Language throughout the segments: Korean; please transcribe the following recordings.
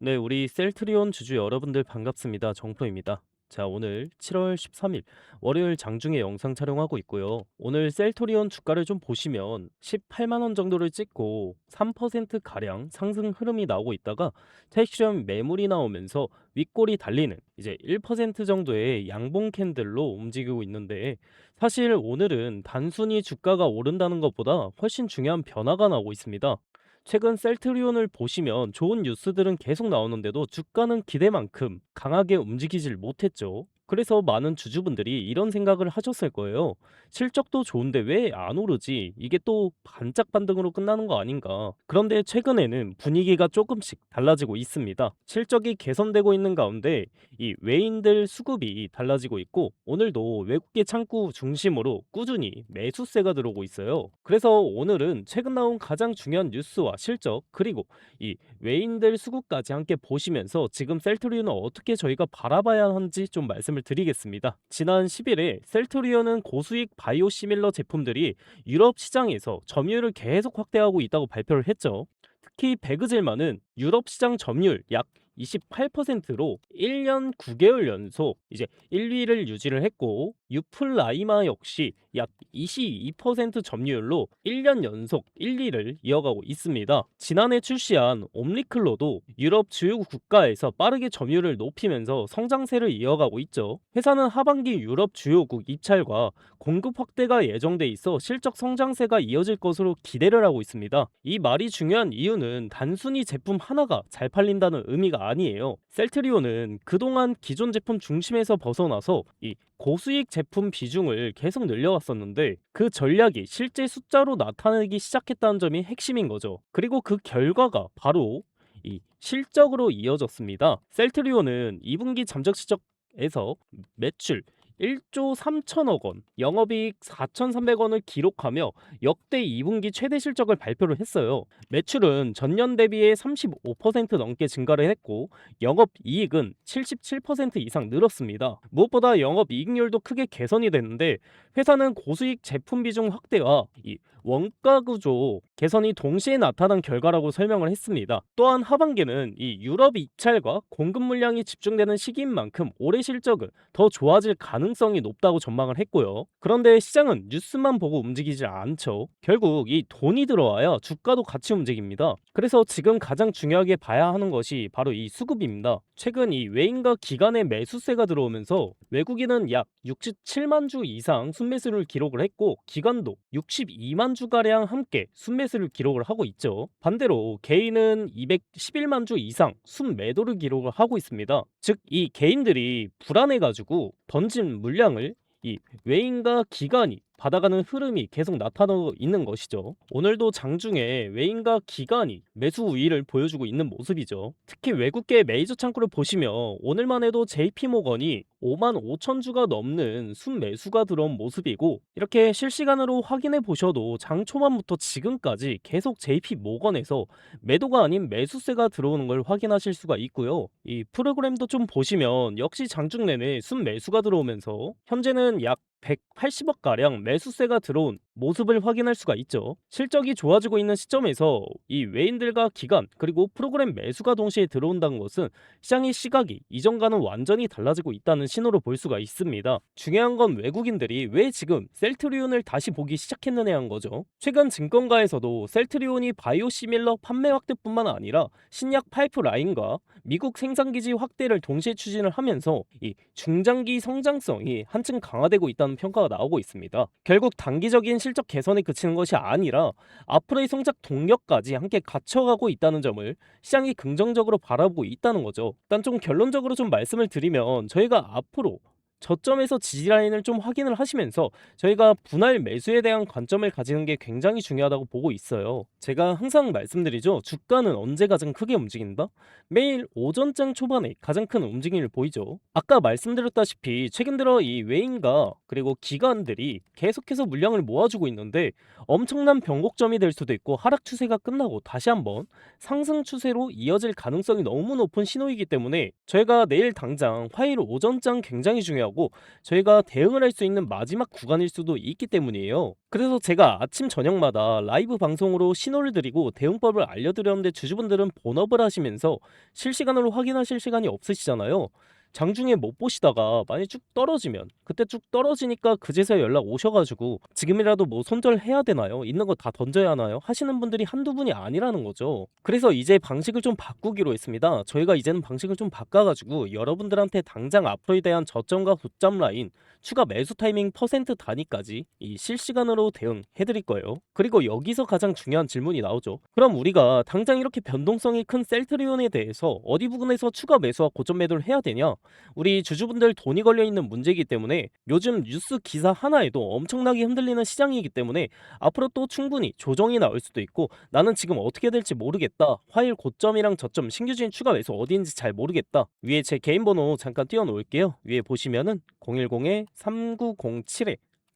네, 우리 셀트리온 주주 여러분들 반갑습니다. 정프로입니다. 자, 오늘 7월 13일 월요일 장중에 영상 촬영하고 있고요. 오늘 셀트리온 주가를 좀 보시면 18만 원 정도를 찍고 3% 가량 상승 흐름이 나오고 있다가 택시점 매물이 나오면서 윗골이 달리는 이제 1% 정도의 양봉 캔들로 움직이고 있는데, 사실 오늘은 단순히 주가가 오른다는 것보다 훨씬 중요한 변화가 나오고 있습니다. 최근 셀트리온을 보시면 좋은 뉴스들은 계속 나오는데도 주가는 기대만큼 강하게 움직이질 못했죠. 그래서 많은 주주분들이 이런 생각을 하셨을 거예요. 실적도 좋은데 왜 안 오르지? 이게 또 반짝 반등으로 끝나는 거 아닌가? 그런데 최근에는 분위기가 조금씩 달라지고 있습니다. 실적이 개선되고 있는 가운데 이 외인들 수급이 달라지고 있고, 오늘도 외국계 창구 중심으로 꾸준히 매수세가 들어오고 있어요. 그래서 오늘은 최근 나온 가장 중요한 뉴스와 실적, 그리고 이 외인들 수급까지 함께 보시면서 지금 셀트리온은 어떻게 저희가 바라봐야 하는지 좀 말씀을 드리겠습니다. 지난 10일에 셀트리온은 고수익 바이오시밀러 제품들이 유럽 시장에서 점유율을 계속 확대하고 있다고 발표를 했죠. 특히 베그젤만은 유럽 시장 점유율 약 28%로 1년 9개월 연속 이제 1위를 유지를 했고, 유플라이마 역시 약 22% 점유율로 1년 연속 1위를 이어가고 있습니다. 지난해 출시한 옴니클로도 유럽 주요 국가에서 빠르게 점유율을 높이면서 성장세를 이어가고 있죠. 회사는 하반기 유럽 주요국 입찰과 공급 확대가 예정돼 있어 실적 성장세가 이어질 것으로 기대를 하고 있습니다. 이 말이 중요한 이유는 단순히 제품 하나가 잘 팔린다는 의미가 아니에요. 셀트리온은 그동안 기존 제품 중심에서 벗어나서 이 고수익 제품 비중을 계속 늘려왔었는데, 그 전략이 실제 숫자로 나타나기 시작했다는 점이 핵심인 거죠. 그리고 그 결과가 바로 이 실적으로 이어졌습니다. 셀트리온은 2분기 잠적 실적에서 매출 1조 3천억 원, 영업이익 4,300원을 기록하며 역대 2분기 최대 실적을 발표를 했어요. 매출은 전년 대비해 35% 넘게 증가를 했고, 영업이익은 77% 이상 늘었습니다. 무엇보다 영업이익률도 크게 개선이 됐는데, 회사는 고수익 제품 비중 확대와 이 원가 구조 개선이 동시에 나타난 결과라고 설명을 했습니다. 또한 하반기는 이 유럽 입찰과 공급 물량이 집중되는 시기인 만큼 올해 실적은 더 좋아질 가능성이 높다고 전망을 했고요. 그런데 시장은 뉴스만 보고 움직이지 않죠. 결국 이 돈이 들어와야 주가도 같이 움직입니다. 그래서 지금 가장 중요하게 봐야 하는 것이 바로 이 수급입니다. 최근 이 외인과 기관의 매수세가 들어오면서 외국인은 약 67만 주 이상 순매수를 기록을 했고, 기관도 62만 주가량 함께 순매수를 기록을 하고 있죠. 반대로 개인은 211만 주 이상 순매도를 기록을 하고 있습니다. 즉, 이 개인들이 불안해가지고 던진 물량을 이 외인과 기관이 받아가는 흐름이 계속 나타나고 있는 것이죠. 오늘도 장중에 외인과 기관이 매수 우위를 보여주고 있는 모습이죠. 특히 외국계 메이저 창구를 보시면 오늘만 해도 JP모건이 5만 5천 주가 넘는 순매수가 들어온 모습이고, 이렇게 실시간으로 확인해 보셔도 장 초반부터 지금까지 계속 JP모건에서 매도가 아닌 매수세가 들어오는 걸 확인하실 수가 있고요. 이 프로그램도 좀 보시면 역시 장중 내내 순매수가 들어오면서 현재는 약 180억 가량 매수세가 들어온 모습을 확인할 수가 있죠. 실적이 좋아지고 있는 시점에서 이 외인들과 기관, 그리고 프로그램 매수가 동시에 들어온다는 것은 시장의 시각이 이전과는 완전히 달라지고 있다는 신호로 볼 수가 있습니다. 중요한 건 외국인들이 왜 지금 셀트리온을 다시 보기 시작했느냐는 거죠. 최근 증권가에서도 셀트리온이 바이오시밀러 판매 확대뿐만 아니라 신약 파이프라인과 미국 생산기지 확대를 동시에 추진을 하면서 이 중장기 성장성이 한층 강화되고 있다는 평가가 나오고 있습니다. 결국 단기적인 실적 개선에 그치는 것이 아니라 앞으로의 성장 동력까지 함께 갖춰가고 있다는 점을 시장이 긍정적으로 바라보고 있다는 거죠. 일단 좀 결론적으로 좀 말씀을 드리면, 저희가 앞으로 저점에서 지지라인을 좀 확인을 하시면서 저희가 분할 매수에 대한 관점을 가지는 게 굉장히 중요하다고 보고 있어요. 제가 항상 말씀드리죠. 주가는 언제 가장 크게 움직인다? 매일 오전장 초반에 가장 큰 움직임을 보이죠. 아까 말씀드렸다시피 최근 들어 이 외인과 그리고 기관들이 계속해서 물량을 모아주고 있는데, 엄청난 변곡점이 될 수도 있고 하락 추세가 끝나고 다시 한번 상승 추세로 이어질 가능성이 너무 높은 신호이기 때문에 저희가 내일 당장 화요일 오전장 굉장히 중요하고, 중요하고 저희가 대응을 할 수 있는 마지막 구간일 수도 있기 때문이에요. 그래서 제가 아침 저녁마다 라이브 방송으로 신호를 드리고 대응법을 알려드렸는데 주주분들은 본업을 하시면서 실시간으로 확인하실 시간이 없으시잖아요. 장중에 못 보시다가 많이 쭉 떨어지면 그때 쭉 떨어지니까 그제서야 연락 오셔가지고 지금이라도 뭐 손절해야 되나요? 있는 거 다 던져야 하나요? 하시는 분들이 한두 분이 아니라는 거죠. 그래서 이제 방식을 좀 바꾸기로 했습니다. 저희가 이제는 방식을 좀 바꿔가지고 여러분들한테 당장 앞으로에 대한 저점과 고점 라인, 추가 매수 타이밍 퍼센트 단위까지 이 실시간으로 대응해드릴 거예요. 그리고 여기서 가장 중요한 질문이 나오죠. 그럼 우리가 당장 이렇게 변동성이 큰 셀트리온에 대해서 어디 부분에서 추가 매수와 고점 매도를 해야 되냐? 우리 주주분들 돈이 걸려있는 문제이기 때문에 요즘 뉴스 기사 하나에도 엄청나게 흔들리는 시장이기 때문에 앞으로 또 충분히 조정이 나올 수도 있고 나는 지금 어떻게 될지 모르겠다. 화일 고점이랑 저점 신규주인 추가 매수 어디인지 잘 모르겠다. 위에 제 개인 번호 잠깐 띄워놓을게요. 위에 보시면은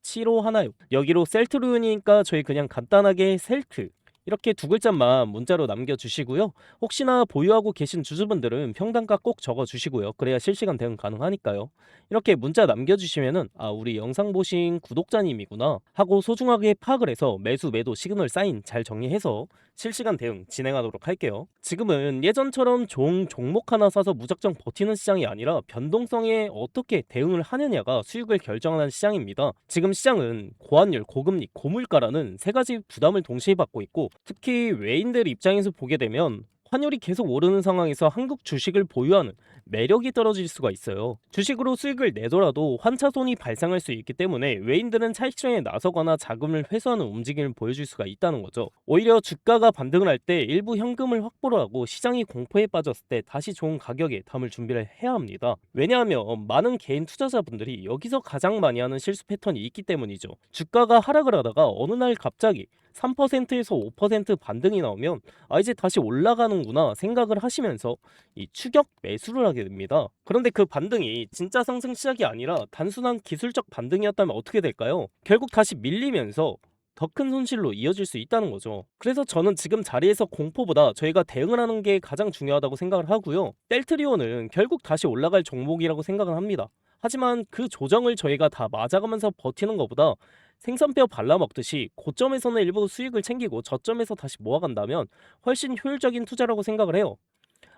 010-3907-7516 여기로 셀트리온이니까 저희 그냥 간단하게 셀트 이렇게 두 글자만 문자로 남겨주시고요. 혹시나 보유하고 계신 주주분들은 평단가 꼭 적어주시고요. 그래야 실시간 대응 가능하니까요. 이렇게 문자 남겨주시면은 아 우리 영상 보신 구독자님이구나 하고 소중하게 파악을 해서 매수 매도 시그널 사인 잘 정리해서 실시간 대응 진행하도록 할게요. 지금은 예전처럼 종목 하나 사서 무작정 버티는 시장이 아니라 변동성에 어떻게 대응을 하느냐가 수익을 결정하는 시장입니다. 지금 시장은 고환율, 고금리, 고물가라는 세 가지 부담을 동시에 받고 있고 특히 외인들 입장에서 보게 되면 환율이 계속 오르는 상황에서 한국 주식을 보유하는 매력이 떨어질 수가 있어요. 주식으로 수익을 내더라도 환차손이 발생할 수 있기 때문에 외인들은 차익 실현에 나서거나 자금을 회수하는 움직임을 보여줄 수가 있다는 거죠. 오히려 주가가 반등을 할 때 일부 현금을 확보를 하고 시장이 공포에 빠졌을 때 다시 좋은 가격에 담을 준비를 해야 합니다. 왜냐하면 많은 개인 투자자분들이 여기서 가장 많이 하는 실수 패턴이 있기 때문이죠. 주가가 하락을 하다가 어느 날 갑자기 3%에서 5% 반등이 나오면 아 이제 다시 올라가는구나 생각을 하시면서 이 추격 매수를 하게 됩니다. 그런데 그 반등이 진짜 상승 시작이 아니라 단순한 기술적 반등이었다면 어떻게 될까요? 결국 다시 밀리면서 더 큰 손실로 이어질 수 있다는 거죠. 그래서 저는 지금 자리에서 공포보다 저희가 대응을 하는 게 가장 중요하다고 생각을 하고요. 셀트리온은 결국 다시 올라갈 종목이라고 생각을 합니다. 하지만 그 조정을 저희가 다 맞아가면서 버티는 것보다 생선뼈 발라먹듯이 고점에서는 일부 수익을 챙기고 저점에서 다시 모아간다면 훨씬 효율적인 투자라고 생각을 해요.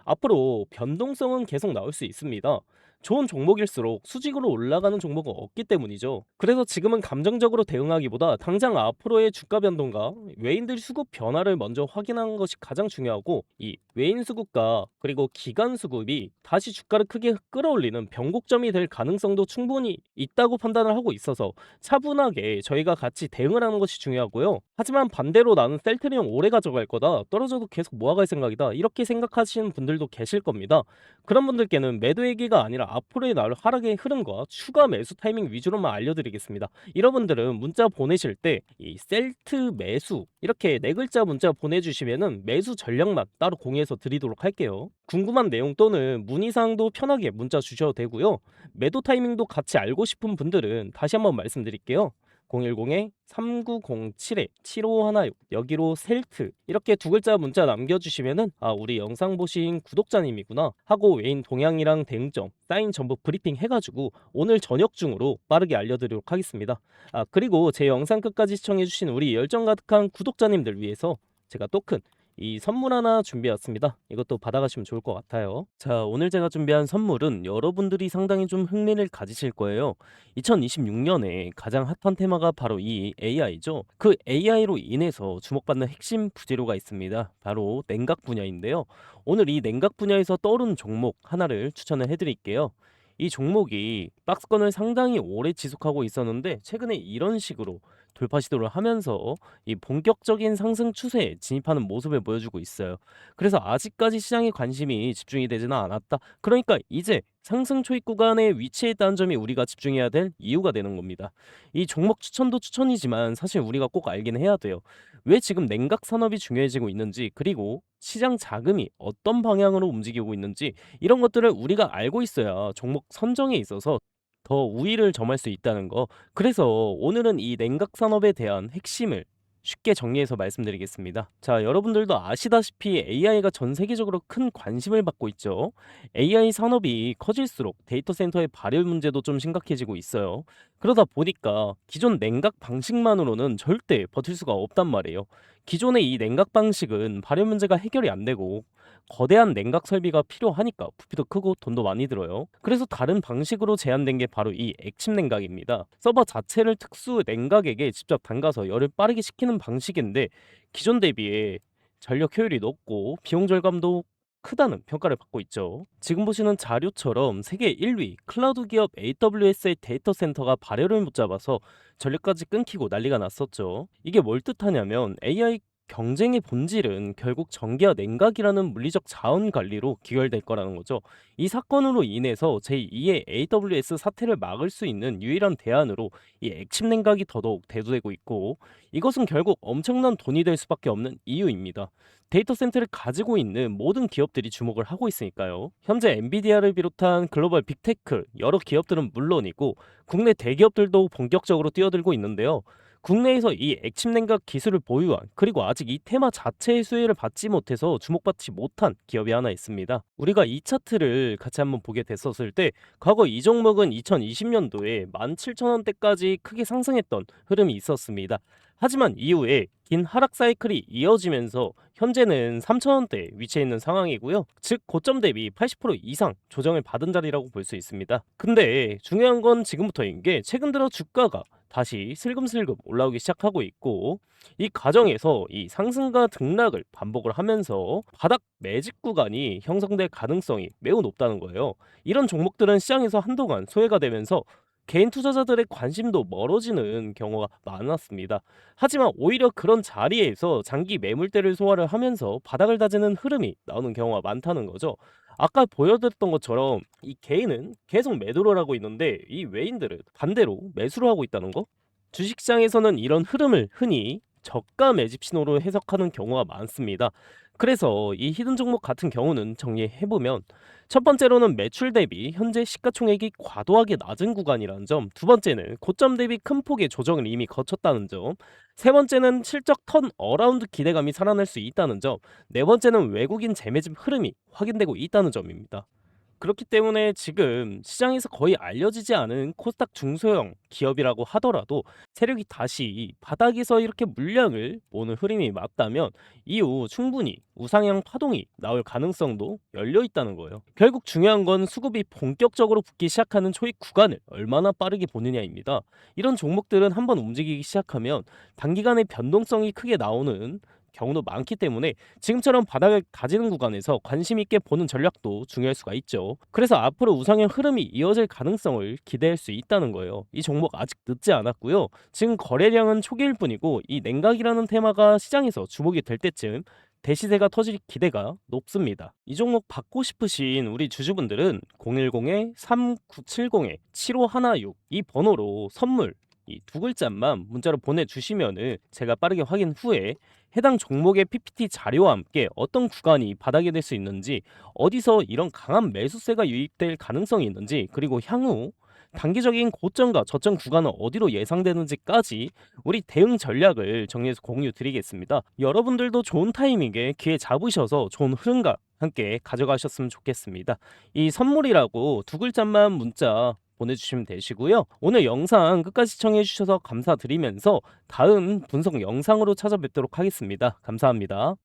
앞으로 변동성은 계속 나올 수 있습니다. 좋은 종목일수록 수직으로 올라가는 종목은 없기 때문이죠. 그래서 지금은 감정적으로 대응하기보다 당장 앞으로의 주가 변동과 외인들 수급 변화를 먼저 확인하는 것이 가장 중요하고 이 외인 수급과 그리고 기관 수급이 다시 주가를 크게 끌어올리는 변곡점이 될 가능성도 충분히 있다고 판단을 하고 있어서 차분하게 저희가 같이 대응을 하는 것이 중요하고요. 하지만 반대로 나는 셀트리온 오래 가져갈 거다. 떨어져도 계속 모아갈 생각이다. 이렇게 생각하시는 분들도 계실 겁니다. 그런 분들께는 매도 얘기가 아니라 앞으로의 하락의 흐름과 추가 매수 타이밍 위주로만 알려드리겠습니다. 여러분들은 문자 보내실 때 이 셀트 매수 이렇게 네 글자 문자 보내주시면은 매수 전략만 따로 공유해서 드리도록 할게요. 궁금한 내용 또는 문의사항도 편하게 문자 주셔도 되고요. 매도 타이밍도 같이 알고 싶은 분들은 다시 한번 말씀드릴게요. 010-3907-7516 여기로 셀트 이렇게 두 글자 문자 남겨주시면은 아 우리 영상 보신 구독자님이구나 하고 외인 동향이랑 대응점 사인 전부 브리핑 해가지고 오늘 저녁 중으로 빠르게 알려드리도록 하겠습니다. 아 그리고 제 영상 끝까지 시청해주신 우리 열정 가득한 구독자님들 위해서 제가 또 큰 이 선물 하나 준비했습니다. 이것도 받아가시면 좋을 것 같아요. 자, 오늘 제가 준비한 선물은 여러분들이 상당히 좀 흥미를 가지실 거예요. 2026년에 가장 핫한 테마가 바로 이 AI죠. 그 AI로 인해서 주목받는 핵심 부재료가 있습니다. 바로 냉각 분야인데요. 오늘 이 냉각 분야에서 떠오른 종목 하나를 추천을 해드릴게요. 이 종목이 박스권을 상당히 오래 지속하고 있었는데 최근에 이런 식으로 돌파 시도를 하면서 이 본격적인 상승 추세에 진입하는 모습을 보여주고 있어요. 그래서 아직까지 시장의 관심이 집중이 되지는 않았다. 그러니까 이제 상승 초입 구간에 위치해 있다는 점이 우리가 집중해야 될 이유가 되는 겁니다. 이 종목 추천도 추천이지만 사실 우리가 꼭 알긴 해야 돼요. 왜 지금 냉각 산업이 중요해지고 있는지 그리고 시장 자금이 어떤 방향으로 움직이고 있는지 이런 것들을 우리가 알고 있어야 종목 선정에 있어서 더 우위를 점할 수 있다는 거. 그래서 오늘은 이 냉각 산업에 대한 핵심을 쉽게 정리해서 말씀드리겠습니다. 자, 여러분들도 아시다시피 AI가 전 세계적으로 큰 관심을 받고 있죠. AI 산업이 커질수록 데이터 센터의 발열 문제도 좀 심각해지고 있어요. 그러다 보니까 기존 냉각 방식만으로는 절대 버틸 수가 없단 말이에요. 기존의 이 냉각 방식은 발열 문제가 해결이 안 되고 거대한 냉각 설비가 필요하니까 부피도 크고 돈도 많이 들어요. 그래서 다른 방식으로 제안된 게 바로 이 액침 냉각입니다. 서버 자체를 특수 냉각액에 직접 담가서 열을 빠르게 식히는 방식인데 기존 대비에 전력 효율이 높고 비용 절감도 크다는 평가를 받고 있죠. 지금 보시는 자료처럼 세계 1위 클라우드 기업 AWS의 데이터 센터가 발열을 못 잡아서 전력까지 끊기고 난리가 났었죠. 이게 뭘 뜻하냐면 AI 경쟁의 본질은 결국 전기와 냉각이라는 물리적 자원 관리로 귀결될 거라는 거죠. 이 사건으로 인해서 제2의 AWS 사태를 막을 수 있는 유일한 대안으로 이 액침 냉각이 더더욱 대두되고 있고, 이것은 결국 엄청난 돈이 될 수밖에 없는 이유입니다. 데이터 센터를 가지고 있는 모든 기업들이 주목을 하고 있으니까요. 현재 엔비디아를 비롯한 글로벌 빅테크 여러 기업들은 물론이고 국내 대기업들도 본격적으로 뛰어들고 있는데요. 국내에서 이 액침 냉각 기술을 보유한, 그리고 아직 이 테마 자체의 수혜를 받지 못해서 주목받지 못한 기업이 하나 있습니다. 우리가 이 차트를 같이 한번 보게 됐었을 때 과거 이 종목은 2020년도에 17,000원대까지 크게 상승했던 흐름이 있었습니다. 하지만 이후에 긴 하락 사이클이 이어지면서 현재는 3,000원대에 위치해 있는 상황이고요. 즉 고점 대비 80% 이상 조정을 받은 자리라고 볼 수 있습니다. 근데 중요한 건 지금부터인 게, 최근 들어 주가가 다시 슬금슬금 올라오기 시작하고 있고, 이 과정에서 이 상승과 등락을 반복을 하면서 바닥 매집 구간이 형성될 가능성이 매우 높다는 거예요. 이런 종목들은 시장에서 한동안 소외가 되면서 개인 투자자들의 관심도 멀어지는 경우가 많았습니다. 하지만 오히려 그런 자리에서 장기 매물대를 소화를 하면서 바닥을 다지는 흐름이 나오는 경우가 많다는 거죠. 아까 보여드렸던 것처럼 이 개인은 계속 매도를 하고 있는데 이 외인들은 반대로 매수를 하고 있다는 거? 주식시장에서는 이런 흐름을 흔히 저가 매집 신호로 해석하는 경우가 많습니다. 그래서 이 히든 종목 같은 경우는 정리해보면, 첫 번째로는 매출 대비 현재 시가총액이 과도하게 낮은 구간이라는 점, 두 번째는 고점 대비 큰 폭의 조정을 이미 거쳤다는 점, 세 번째는 실적 턴 어라운드 기대감이 살아날 수 있다는 점, 네 번째는 외국인 재매집 흐름이 확인되고 있다는 점입니다. 그렇기 때문에 지금 시장에서 거의 알려지지 않은 코스닥 중소형 기업이라고 하더라도 세력이 다시 바닥에서 이렇게 물량을 모으는 흐름이 맞다면 이후 충분히 우상향 파동이 나올 가능성도 열려 있다는 거예요. 결국 중요한 건 수급이 본격적으로 붙기 시작하는 초입 구간을 얼마나 빠르게 보느냐입니다. 이런 종목들은 한번 움직이기 시작하면 단기간에 변동성이 크게 나오는 경우도 많기 때문에 지금처럼 바닥을 다지는 구간에서 관심 있게 보는 전략도 중요할 수가 있죠. 그래서 앞으로 우상향 흐름이 이어질 가능성을 기대할 수 있다는 거예요. 이 종목 아직 늦지 않았고요. 지금 거래량은 초기일 뿐이고 이 냉각이라는 테마가 시장에서 주목이 될 때쯤 대시세가 터질 기대가 높습니다. 이 종목 받고 싶으신 우리 주주분들은 010-3970-7516 이 번호로 선물 이 두 글자만 문자로 보내주시면은 제가 빠르게 확인 후에 해당 종목의 PPT 자료와 함께 어떤 구간이 바닥이 될 수 있는지, 어디서 이런 강한 매수세가 유입될 가능성이 있는지, 그리고 향후 단기적인 고점과 저점 구간은 어디로 예상되는지까지 우리 대응 전략을 정리해서 공유 드리겠습니다. 여러분들도 좋은 타이밍에 기회 잡으셔서 좋은 흐름과 함께 가져가셨으면 좋겠습니다. 이 선물이라고 두 글자만 문자 보내주시면 되시고요. 오늘 영상 끝까지 시청해주셔서 감사드리면서 다음 분석 영상으로 찾아뵙도록 하겠습니다. 감사합니다.